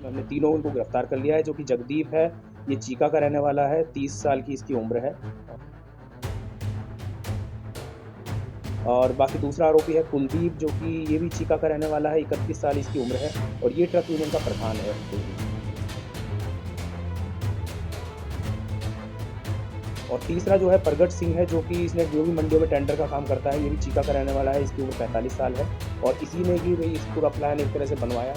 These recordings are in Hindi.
हमने तीनों उनको गिरफ्तार कर लिया है, जो कि जगदीप है, ये चीका का रहने वाला है, 30 साल की इसकी उम्र है। और बाकी दूसरा आरोपी है कुलदीप, जो कि ये भी चीका का रहने वाला है, 31 साल इसकी उम्र है और ये ट्रक यूनियन का प्रधान है कुलदीप। और तीसरा जो है प्रगट सिंह है, जो कि इसने जो भी मंडियों में टेंडर का काम करता है, ये भी चीका का रहने वाला है, इसकी उम्र 45 साल है और इसी ने ही भई इस पूरा प्लान एक तरह से बनवाया।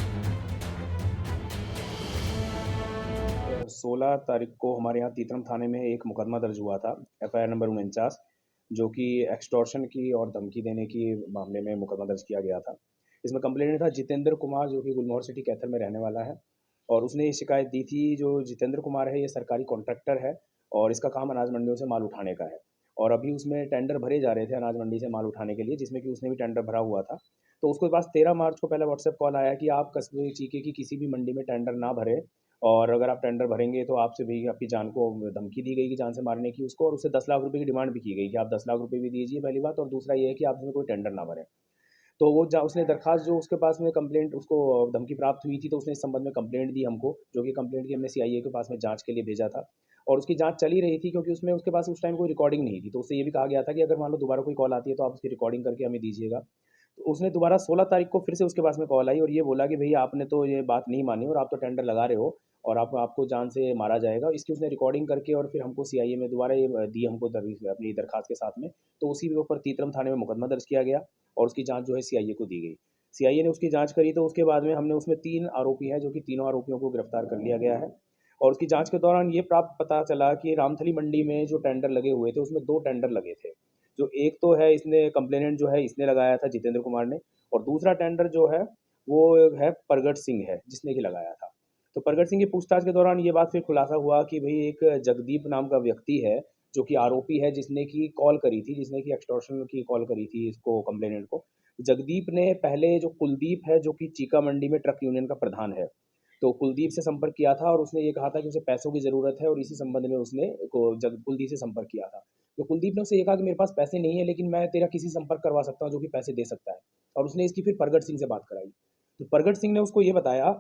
16 तारीख को हमारे यहाँ तीतरम थाने में एक मुकदमा दर्ज हुआ था, एफआईआर नंबर 49, जो कि एक्सटॉर्शन की और धमकी देने की मामले में मुकदमा दर्ज किया गया था। इसमें कंप्लेनेंट था जितेंद्र कुमार, जो कि गुलमोहर सिटी कैथल में रहने वाला है और उसने ये शिकायत दी थी। जो जितेंद्र कुमार है, ये सरकारी कॉन्ट्रैक्टर है और इसका काम अनाज मंडियों से माल उठाने का है और अभी उसमें टेंडर भरे जा रहे थे अनाज मंडी से माल उठाने के लिए, जिसमें कि उसने भी टेंडर भरा हुआ था। तो उसके पास 13 मार्च को पहले व्हाट्सएप कॉल आया कि आप कस्बे चीके की किसी भी मंडी में टेंडर ना भरें और अगर आप टेंडर भरेंगे तो आपसे भी आपकी जान को धमकी दी गई कि जान से मारने की उसको, और उससे 10 लाख रुपए की डिमांड भी की गई कि आप 10 लाख रुपए भी दीजिए पहली बात, और दूसरा ये है कि आप इसमें कोई टेंडर ना भरें। तो वो उसने दरखास्त जो उसके पास में कंप्लेंट उसको धमकी प्राप्त हुई थी, तो उसने इस संबंध में कंप्लेंट दी हमको, जो कि कंप्लेंट की हमने सीआईए के पास में जांच के लिए भेजा था और उसकी जांच चल ही रही थी, क्योंकि उसमें उसके पास उस टाइम कोई रिकॉर्डिंग नहीं थी। तो उससे ये भी कहा गया था कि अगर मान लो दोबारा कोई कॉल आती है तो आप उसकी रिकॉर्डिंग करके हमें दीजिएगा। तो उसने दोबारा 16 तारीख को फिर से उसके पास में कॉल आई और ये बोला कि भैया आपने तो ये बात नहीं मानी और आप तो टेंडर लगा रहे हो और आपको जान से मारा जाएगा। इसकी उसने रिकॉर्डिंग करके और फिर हमको सीआईए में दोबारा ये दी हमको अपनी दरखास्त के साथ में। तो उसी के ऊपर तीतरम थाने में मुकदमा दर्ज किया गया और उसकी जांच जो है सीआईए को दी गई। सीआईए ने उसकी जांच करी तो उसके बाद में हमने उसमें 3 आरोपी हैं, जो कि तीनों आरोपियों को गिरफ्तार कर लिया गया है। और उसकी जांच के दौरान ये प्राप्त पता चला कि रामथली मंडी में जो टेंडर लगे हुए थे, उसमें 2 टेंडर लगे थे। जो एक तो है इसने कंप्लेनेंट जो है इसने लगाया था जितेंद्र कुमार ने, और दूसरा टेंडर जो है वो है प्रगट सिंह है, जिसने कि लगाया था। तो प्रगट सिंह की पूछताछ के दौरान ये बात फिर खुलासा हुआ कि भई एक जगदीप नाम का व्यक्ति है, जो कि आरोपी है, जिसने कि कॉल करी थी, जिसने कि एक्सटॉर्शन की कॉल करी थी इसको कंप्लेनेंट को। जगदीप ने पहले जो कुलदीप है, जो कि चीका मंडी में ट्रक यूनियन का प्रधान है, तो कुलदीप से संपर्क किया था और उसने ये कहा था कि उसे पैसों की ज़रूरत है और इसी संबंध में उसने को जग कुलदीप से संपर्क किया था। तो कुलदीप ने उससे ये कहा कि मेरे पास पैसे नहीं है, लेकिन मैं तेरा किसी संपर्क करवा सकता हूँ जो कि पैसे दे सकता है, और उसने इसकी फिर प्रगट सिंह से बात कराई। तो प्रगट सिंह ने उसको ये बताया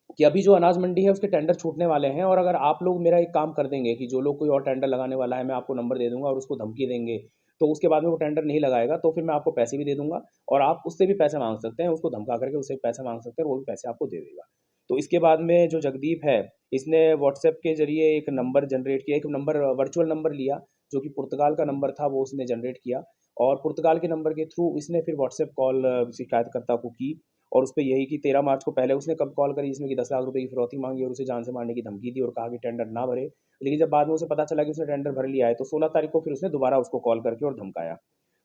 कि अभी जो अनाज मंडी है उसके टेंडर छूटने वाले हैं और अगर आप लोग मेरा एक काम कर देंगे कि जो लोग कोई और टेंडर लगाने वाला है मैं आपको नंबर दे दूंगा और उसको धमकी देंगे, तो उसके बाद में वो टेंडर नहीं लगाएगा तो फिर मैं आपको पैसे भी दे दूंगा और आप उससे भी पैसे मांग सकते हैं, उसको धमका करके उससे पैसे मांग सकते हैं और वो भी पैसे आपको दे देगा। तो इसके बाद में जो जगदीप है, इसने व्हाट्सएप के जरिए एक नंबर जनरेट किया, एक नंबर वर्चुअल नंबर लिया, जो कि पुर्तगाल का नंबर था, वो उसने जनरेट किया और पुर्तगाल के नंबर के थ्रू इसने फिर व्हाट्सएप कॉल शिकायतकर्ता को की और उस पे यही कि 13 मार्च को पहले उसने कब कॉल करी, जिसमें कि 10 लाख रुपए की फिरौती मांगी और उसे जान से मारने की धमकी दी और कहा कि टेंडर ना भरे। लेकिन जब बाद में उसे पता चला कि उसने टेंडर भर लिया है, तो 16 तारीख को फिर उसने दोबारा उसको कॉल करके और धमकाया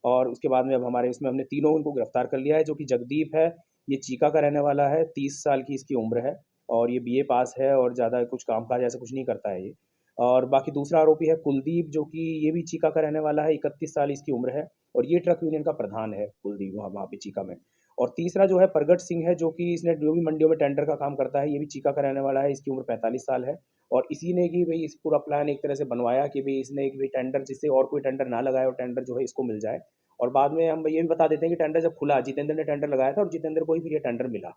और उसके बाद में अब हमारे इसमें हमने तीनों उनको गिरफ्तार कर लिया है। जो कि जगदीप है, ये चीका का रहने वाला है, 30 साल की इसकी उम्र है और ये बीए पास है और ज़्यादा कुछ काम-काज ऐसा कुछ नहीं करता है ये। और बाकी दूसरा आरोपी है कुलदीप, जो कि ये भी चीका का रहने वाला है, 31 साल इसकी उम्र है और ये ट्रक यूनियन का प्रधान है कुलदीप, वहाँ वहाँ पे चीका में। और तीसरा जो है प्रगट सिंह है, जो कि इसने जो भी मंडियों में टेंडर का काम करता है, ये भी चीका का रहने वाला है, इसकी उम्र 45 साल है और इसी ने कि भई इस पूरा प्लान एक तरह से बनवाया कि भई इसने कि भई टेंडर जिससे और कोई टेंडर ना लगाए और टेंडर जो है इसको मिल जाए। और बाद में हम ये भी बता देते हैं कि टेंडर जब खुला, जितेंद्र ने टेंडर लगाया था और जितेंद्र को ही फिर ये टेंडर मिला।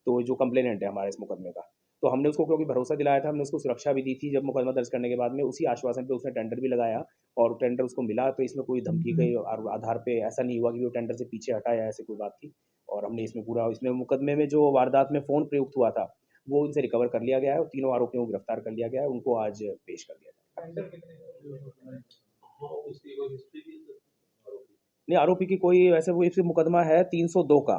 तो जो कंप्लेनेंट है हमारे इस मुकदमे का, तो हमने उसको क्योंकि भरोसा दिलाया था, हमने उसको सुरक्षा भी दी थी। जब मुकदमा दर्ज करने के बाद में उसी आश्वासन पे उसने टेंडर भी लगाया और टेंडर उसको मिला, तो इसमें कोई धमकी के आधार पे ऐसा नहीं हुआ कि वो टेंडर से पीछे हटा या ऐसी कोई बात थी। और हमने इसमें पूरा इसमें मुकदमे में जो वारदात में फ़ोन प्रयुक्त हुआ था, वो उनसे रिकवर कर लिया गया है और तीनों आरोपियों को गिरफ्तार कर लिया गया है, उनको आज पेश कर दिया जाएगा। नहीं, आरोपी की कोई वैसे वो एक मुकदमा है 302 का,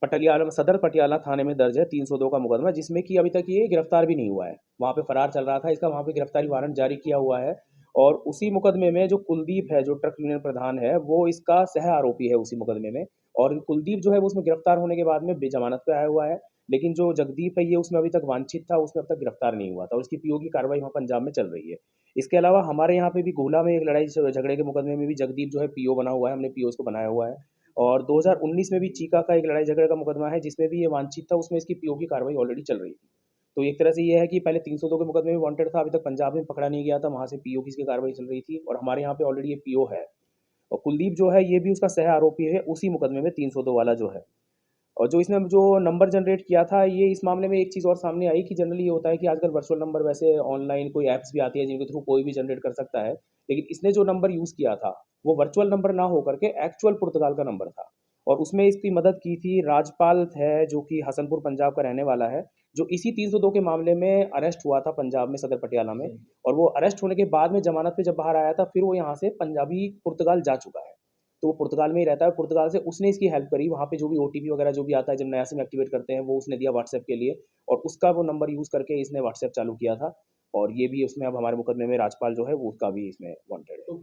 पटियाला सदर पटियाला थाने में दर्ज है 302 का मुकदमा, जिसमें कि अभी तक ये गिरफ्तार भी नहीं हुआ है। वहाँ पे फरार चल रहा था, इसका वहाँ पे गिरफ्तारी वारंट जारी किया हुआ है और उसी मुकदमे में जो कुलदीप है, जो ट्रक यूनियन प्रधान है, वो इसका सह आरोपी है उसी मुकदमे में। और कुलदीप जो है वो उसमें गिरफ्तार होने के बाद में बेजमानत पे आया हुआ है, लेकिन जो जगदीप है ये उसमें अभी तक वांछित था, उसमें अब तक गिरफ्तार नहीं हुआ था और उसकी पीओ की कार्रवाई वहाँ पंजाब में चल रही है। इसके अलावा हमारे यहाँ पे भी गोला में एक लड़ाई झगड़े के मुकदमे में भी जगदीप जो है पीओ बना हुआ है, हमने पीओ उसको बनाया हुआ है। और 2019 में भी चीका का एक लड़ाई झगड़े का मुकदमा है, जिसमें भी ये वांछित था, उसमें इसकी पीओ की कार्रवाई ऑलरेडी चल रही थी। तो एक तरह से ये है कि पहले 302 के मुकदमे में वांटेड था, अभी तक पंजाब में पकड़ा नहीं गया था, वहाँ से पीओ की इसकी कार्रवाई चल रही थी और हमारे यहाँ पे ऑलरेडी ये पीओ है। और कुलदीप जो है ये भी उसका सह आरोपी है उसी मुकदमे में 302 वाला जो है। और जो इसने जो नंबर जनरेट किया था, ये इस मामले में एक चीज़ और सामने आई कि जनरली ये होता है कि आजकल वर्चुअल नंबर वैसे ऑनलाइन कोई ऐप्स भी आती है जिनके थ्रू कोई भी जनरेट कर सकता है। लेकिन इसने जो नंबर यूज़ किया था, वो वर्चुअल नंबर ना हो करके एक्चुअल पुर्तगाल का नंबर था। और उसमें इसकी मदद की थी राजपाल है, जो कि हसनपुर पंजाब का रहने वाला है, जो इसी 302 के मामले में अरेस्ट हुआ था पंजाब में, सदर पटियाला में। और वो अरेस्ट होने के बाद में ज़मानत पे जब बाहर आया था, फिर वो यहाँ से पंजाबी पुर्तगाल जा चुका है। तो वो पुर्तगाल में ही रहता है, पुर्तगाल से उसने इसकी हेल्प करी, वहाँ पे जो भी ओटीपी वगैरह जो भी आता है जब नया सिम एक्टिवेट करते हैं, वो उसने दिया व्हाट्सएप के लिए, और उसका वो नंबर यूज़ करके इसने व्हाट्सएप चालू किया था। और ये भी उसमें अब हमारे मुकदमे में राजपाल जो है वो उसका भी इसमें वांटेड है।